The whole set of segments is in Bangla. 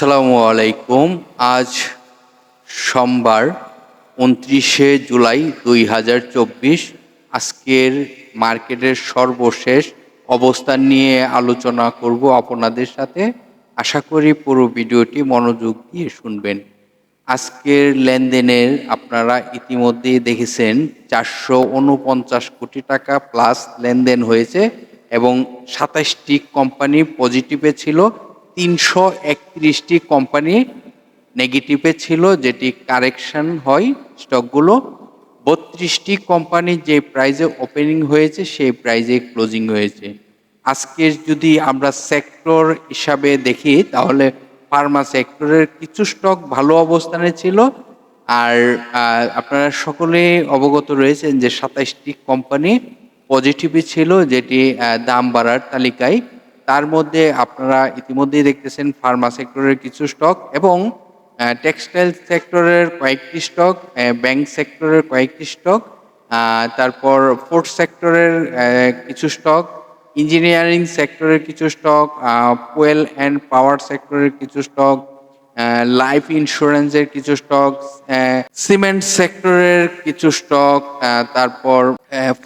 আসসালামু আলাইকুম। আজ সোমবার ২৯শে জুলাই ২০২৪। আজকের মার্কেটের সর্বশেষ অবস্থান নিয়ে আলোচনা করব আপনাদের সাথে। আশা করি পুরো ভিডিওটি মনোযোগ দিয়ে শুনবেন। আজকের লেনদেনের আপনারা ইতিমধ্যেই দেখেছেন ৪৪৯ কোটি টাকা প্লাস লেনদেন হয়েছে এবং ২৭টি কোম্পানি পজিটিভে ছিল, ৩৩১টি কোম্পানি নেগেটিভে ছিল, যেটি কারেকশন হয় স্টকগুলো। ৩২টি কোম্পানি যে প্রাইজে ওপেনিং হয়েছে সেই প্রাইজে ক্লোজিং হয়েছে। আজকের যদি আমরা সেক্টর হিসাবে দেখি তাহলে ফার্মা সেক্টরের কিছু স্টক ভালো অবস্থানে ছিল। আর আপনারা সকলে অবগত রয়েছেন যে ২৭টি কোম্পানি পজিটিভই ছিল, যেটি দাম বাড়ার তালিকায়। তার মধ্যে আপনারা ইতিমধ্যেই দেখতেছেন ফার্মা সেক্টরের কিছু স্টক এবং টেক্সটাইল সেক্টরের কয়েকটি স্টক, ব্যাংক সেক্টরের কয়েকটি স্টক, তারপর ফুড সেক্টরের কিছু স্টক, ইঞ্জিনিয়ারিং সেক্টরের কিছু স্টক, ফুয়েল অ্যান্ড পাওয়ার সেক্টরের কিছু স্টক, লাইফ ইন্স্যুরেন্সের কিছু স্টক, সিমেন্ট সেক্টরের কিছু স্টক, তারপর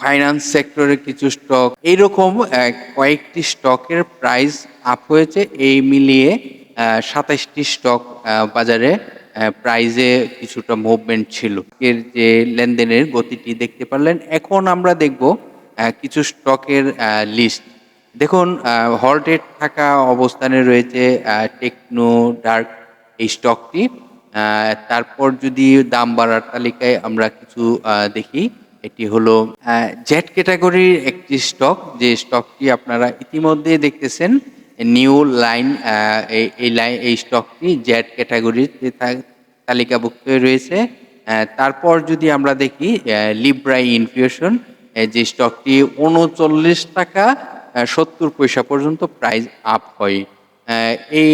ফাইন্যান্স সেক্টরের কিছু স্টক, এইরকম কয়েকটি স্টকের প্রাইস আপ হয়েছে। এই মিলিয়ে ২৭টি স্টক বাজারে প্রাইজে কিছুটা মুভমেন্ট ছিল। এর যে লেনদেনের গতিটি দেখতে পারলেন। এখন আমরা দেখব কিছু স্টকের লিস্ট। দেখুন, হল্টেড থাকা অবস্থানে রয়েছে টেকনো ডার্ক এই স্টকটি। তারপর যদি দাম বাড়ার তালিকায় আমরা কিছু দেখি, এটি হলো জেড ক্যাটাগরির একটি স্টক, যে স্টকটি আপনারা ইতিমধ্যে দেখতেছেন নিউ লাইন। এই স্টকটি জেড ক্যাটাগরির তালিকাভুক্ত রয়েছে। তারপর যদি আমরা দেখি লিব্রা ইনফিউশন, যে স্টকটি ৩৯ টাকা ৭০ পয়সা পর্যন্ত প্রাইস আপ হয়। এই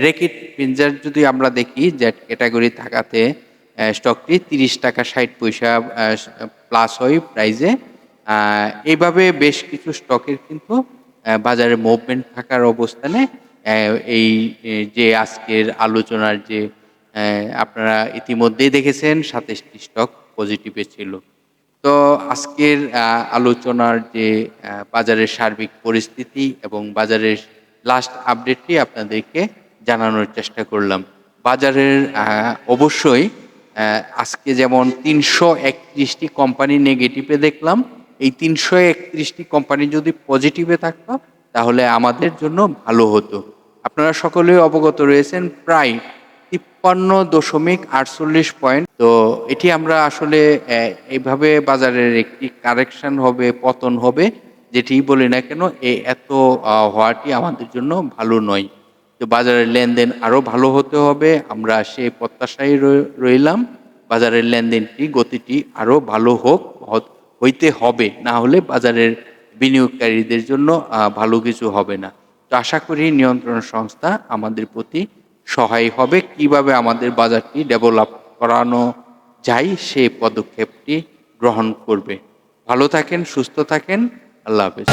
রেকিট ফিনজার যদি আমরা দেখি জেড ক্যাটাগরি থাকাতে স্টকটি ৩০ টাকা ৬০ পয়সা প্লাস হয় প্রাইজে। এইভাবে বেশ কিছু স্টকের কিন্তু বাজারে মুভমেন্ট থাকার অবস্থানে এই যে আজকের আলোচনার যে আপনারা ইতিমধ্যেই দেখেছেন ২৭টি স্টক পজিটিভে ছিল। তো আজকের আলোচনার যে বাজারের সার্বিক পরিস্থিতি এবং বাজারের লাস্ট আপডেটটি আপনাদেরকে জানানোর চেষ্টা করলাম। বাজারের অবশ্যই আজকে যেমন ৩৩১টি কোম্পানি নেগেটিভে দেখলাম, এই ৩৩১টি কোম্পানি যদি পজিটিভে থাকতো তাহলে আমাদের জন্য ভালো হতো। আপনারা সকলেই অবগত রয়েছেন প্রায় ৫৩.৪৮ পয়েন্ট। তো এটি আমরা আসলে এইভাবে বাজারের একটি কারেকশন হবে, পতন হবে, যেটি বলি না কেন, এত হওয়াটি আমাদের জন্য ভালো নয়। তো বাজারের লেনদেন আরও ভালো হতে হবে, আমরা সে প্রত্যাশায় রইলাম। বাজারের লেনদেনটি গতিটি আরও ভালো হইতে হবে, না হলে বাজারের বিনিয়োগকারীদের জন্য ভালো কিছু হবে না। তো আশা করি নিয়ন্ত্রণ সংস্থা আমাদের প্রতি সহায় হবে, কিভাবে আমাদের বাজারটি ডেভেলপ করানো যায় সেই পদক্ষেপটি গ্রহণ করবে। ভালো থাকেন, সুস্থ থাকেন, আল্লাহ হাফেজ।